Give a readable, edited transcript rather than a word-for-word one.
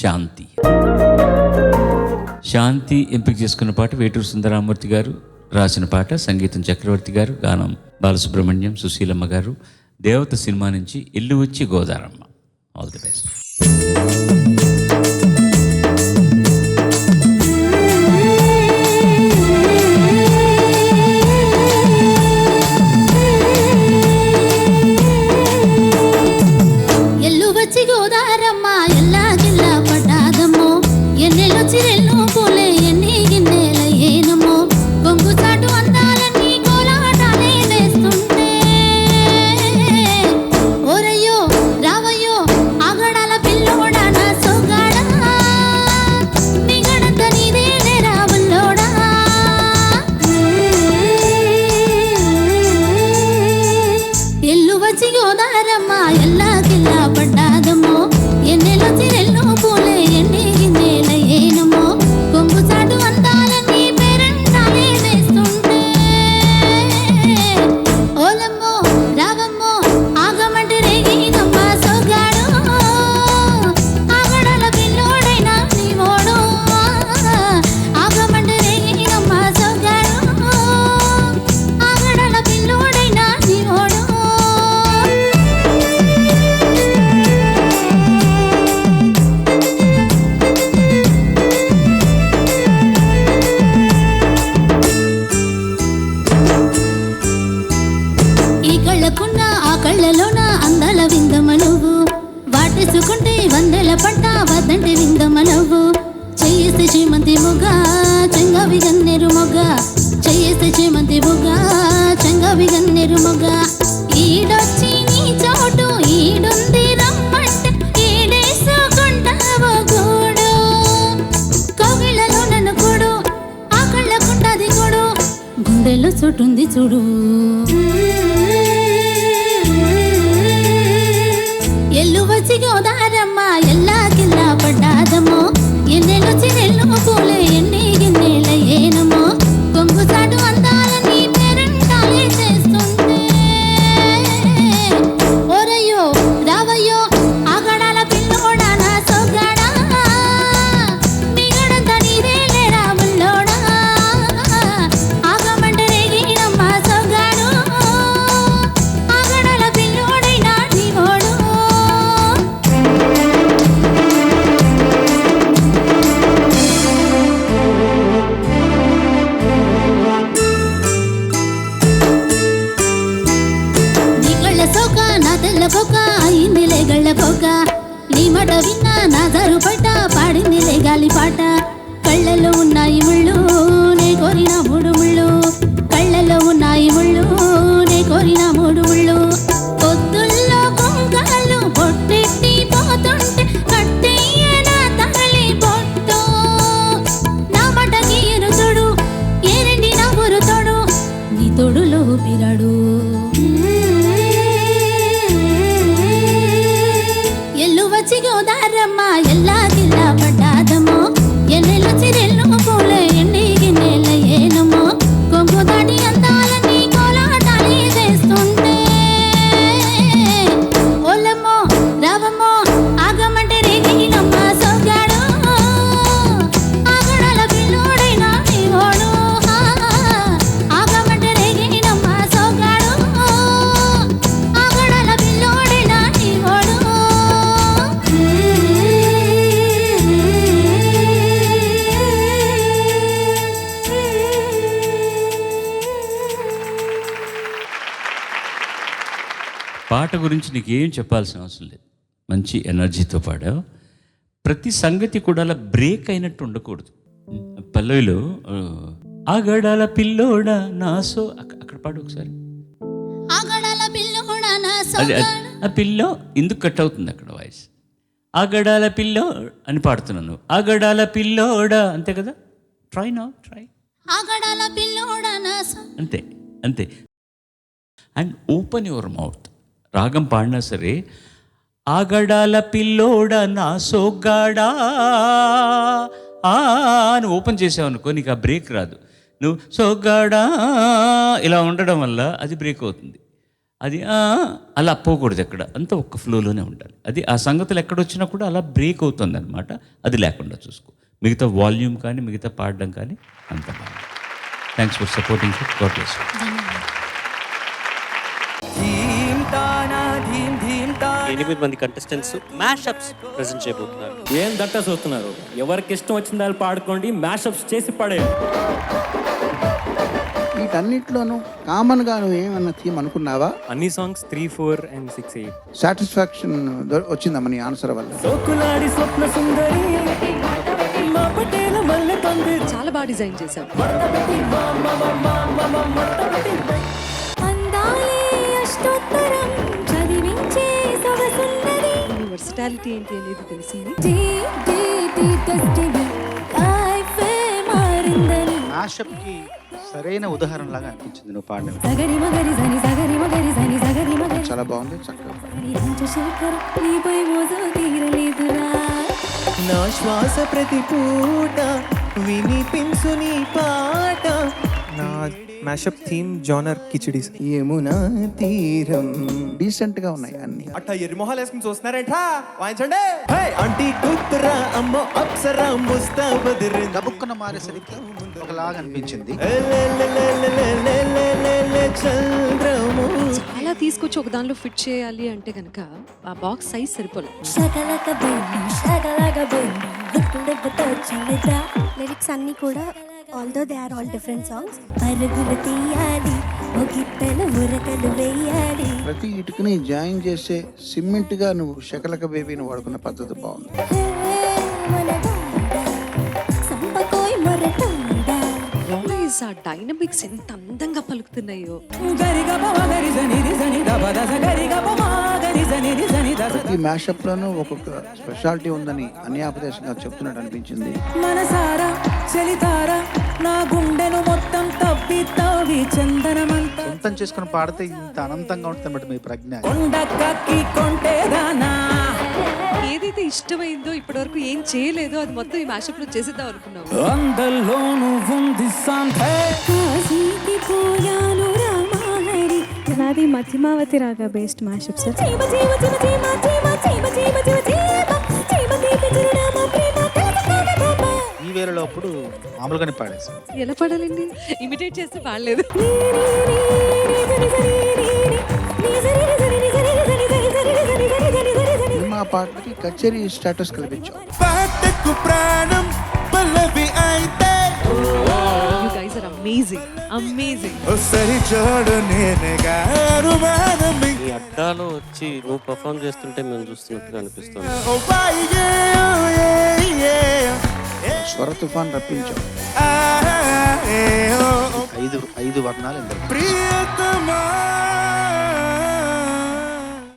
శాంతి. శాంతి ఎంపిక చేసుకున్న పాట వేటూరు సుందరామూర్తి గారు రాసిన పాట, సంగీతం చక్రవర్తి గారు, గానం బాలసుబ్రహ్మణ్యం, సుశీలమ్మ గారు. దేవత సినిమా నుంచి ఇల్లు వచ్చి గోదారమ్మ. All the best. వద్దంటే విందమనవు చేస్తే చేమంతి మొగ్గ చెంగవి గన్నెరు మొగ్గ చేస్తే చేమంతి మొగ్గ చెంగవి గన్నెరు మొగ్గ ఈడొచ్చి నీ చోటు ఈడుంది రమ్మంటే ఈడేసుకుంటావో గూడు కోగిళ్ళలో నన్ను కూడు ఆ కళ్ళకుంటది కూడు గుండెల్లో చోటుంది చూడు ఎల్లు వచ్చి గోదారమ్మ ఎల్లాకిల్లా పడ్డాదమ్మో ఎన్నెలొచ్చి నెల్లు పూలే ఎన్ని గిన్నెల ఏనమ్మో కొంగు చాటు అందాలని పేరంటాలే చేస్తుంటే ఓరయ్యో రావయ్యో ఆగడాల పిల్లోడా నా సోగాడా మిగడంతా నీదే లేరా ముల్లోడా ఆగమంటే రేగినమ్మ సోగాడు ఆగడాల పిల్లోడైనా నీవోడు కోక అయిందిలే గళ్ళ కోక నీ మాట విన్నా నా జరు పట్ట పాడిందిలే గాలి పాట కళ్ళల్లో ఉన్నాయి ముళ్ళు నే కోరిన మూడు ముళ్ళు కళ్ళల్లో ఉన్నాయి ముళ్ళు నే కోరిన మూడు ముళ్ళు పొద్దుల్లో కొంగలు బొట్టెట్టి పోతుంటే కట్టెయ్యనా తగలి బొట్టు నా మాట గీరు తోడు ఏరండి నా ఊరు తోడు నీ తోడులో పిరాడు వచ్చి గోదారమ్మ ఎల్లాకిల్లా పడ్డాదమ్మో ఎన్నెలొచ్చి నెల్లు పూలే ఎండి గిన్నెల ఏనమ్మో కొంగు దాటి అందాలని కోలాటాలే చేస్తుంటే ఓలమ్మో రావమ్మో ఆగమంటే రేగినమ్మ సోగాడు ఆగడాల పిల్లోడైనా నీవోడు ఆగమంటే రేగినమ్మ సోగాడు ఆగడాల పిల్లోడైనా నీవోడు పాట గురించి నీకు ఏం చెప్పాల్సిన అవసరం లేదు. మంచి ఎనర్జీతో పాడావు. ప్రతి సంగతి కూడా అలా బ్రేక్ అయినట్టు ఉండకూడదు. పల్లవిలో ఆగడాల పిల్లోడా నాసో అక్కడ పాడు ఒకసారి. ఆ పిల్లో ఎందుకు కట్ అవుతుంది అక్కడ వాయిస్? ఆగడాల పిల్లో అని పాడుతున్నాను. ఆగడాల పిల్లోడా అంతే కదా. ట్రై ఆగడాల పిల్లోడా నాసో అంతే అంతే. And open your mouth. రాగం పాడినా సరే ఆగడాల పిల్లోడ నా సోగ్గాడా అని ఓపెన్ చేసావనుకో నీకు ఆ బ్రేక్ రాదు. నువ్వు సోగ్గాడా ఇలా ఉండడం వల్ల అది బ్రేక్ అవుతుంది. అది అలా పోకూడదు, ఎక్కడ అంతా ఒక్క ఫ్లోలోనే ఉండాలి. అది ఆ సంగతులు ఎక్కడొచ్చినా కూడా అలా బ్రేక్ అవుతుంది అనమాట. అది లేకుండా చూసుకో. మిగతా వాల్యూమ్ కానీ మిగతా పాడడం కానీ అంత బాగుంది. Thanks for supporting. God bless you. 8 మంది కంటెస్టెంట్స్ మ్యాషప్స్ ప్రెజెంట్ చేయబోతున్నారు. ఏం దట్ట చూస్తున్నారు? ఎవరికి ఇష్టం వచ్చిన దాన్ని పాడుకోండి, మ్యాషప్స్ చేసి పడేయండి. వీటన్నిటిలోనూ కామన్ గా నువ్వు ఏమన్నా థీమ్ అనుకున్నావా? అన్ని సాంగ్స్ 3, 4 and 6, 8. సాటిస్ఫాక్షన్ వచ్చిందమ్మా నీ ఆన్సర్ వల్ల? సోకులాడి స్వప్న సుందరి మా పటేల మల్లె పంది. చాలా బాగా డిజైన్ చేశాం. అందాలే అష్టోత్తరం చదివించే సొగసున్నది. మీ వర్సిటాలిటీ ఏంటి అనేది తెలిసింది. మారిందని మ్యాషప్కి సరైన ఉదాహరణలాగా అనిపించింది నువ్వు పాడినవి. సగరి మగరి జని సగరి మగరి జని సగరి మగరి చాలా బాగుంది, చక్కగా. రాజశేఖర్ నీపై మోజు తీరలేదురా. నా శ్వాస ప్రతి పూట వినిపించు నీ పాట. నా మ్యాషప్ థీమ్ జానర్ కిచిడీస్. యమునా తీరం. డీసెంట్ గా ఉన్నాయి అన్ని. అట్ట ఎర్రి మొహాలు వేసుకుని చూస్తున్నారేంట్రా? వాయించండి. ఆంటీ కూతురా అమ్మో అప్సరా ముస్తాబదిరి. గబుక్కున మారేసరికి ఒకలాగా అనిపించింది. చంద్రము. చాలా తీసుకొచ్చి ఒక దానిలో ఫిట్ చేయాలి అంటే కనుక ఆ బాక్స్ సైజ్ సరిపోలేదు. శకలక బేబీ శకలక బేబీ గుర్తుండెబ్బతో చిన్నదా. లిరిక్స్ అన్నీ కూడా although they are all different songs. పరుగులు తీయాలి ఓ గిత్తలు ఉరకలు వేయాలి. ప్రతి ఇటుకని జాయిన్ చేసే సిమెంట్ గా నువ్వు శకలక బేబీని వాడుకున్న పద్ధతి బాగుంది. సంపకోయ్ మొరటాడా వాయిస్ ఆ డైనమిక్స్ ఎంత అందంగా పలుకుతున్నాయో. ప్రతి మ్యాషప్ లోనూ ఒక్కొక్క స్పెషాలిటీ ఉందని అన్యాపదేశంగా చెప్తున్నట్టు అనిపించింది. మనసారా చలితారా నా గుండెను మొత్తం తవ్వి తవ్వి చందనమంతా సొంతం చేసుకుని పాడితే ఇంత అనంతంగా ఉంటుంది మీ ప్రజ్ఞ. కొండకి కొంటేదానా. ఏదైతే ఇష్టమైందో ఇప్పటివరకు ఏం చేయలేదో అది మొత్తం ఈ మ్యాషప్ లో చేసేద్దాం అనుకున్నాము. అందల్లోను ఉంది సంతే. కాశీకి పోయాను రామహరి. నాది మధ్యమావతి రాగా బేస్డ్ మ్యాషప్ సార్. చీమ చీమ చీమ చీమ చీమ చీమ చీమ చీమ చీమ చీమ తీపి చిరునామ ప్రేమ కలకత్తా. ఈ వేళలో అప్పుడు మామూలుగానే పాడేసి ఎలా పడాలండి? ఇమిటేట్ చేస్తే పాడలేదు. సినిమా పాటకి కచేరీ స్టేటస్ కల్పించావు. పాటకు ప్రాణం పల్లవి అయితే. You guys are amazing. Amazing. సరి చూడు నేనేగా అనుమానమి. ఈ అడ్డాలో వచ్చి నువ్వు పర్ఫామ్ చేస్తుంటే మేము చూస్తున్నట్టుగా అనిపిస్తుంది. స్వర తుఫాన్ రప్పించావు. ఐదు వర్ణాలు ఇందరు. ప్రియతమా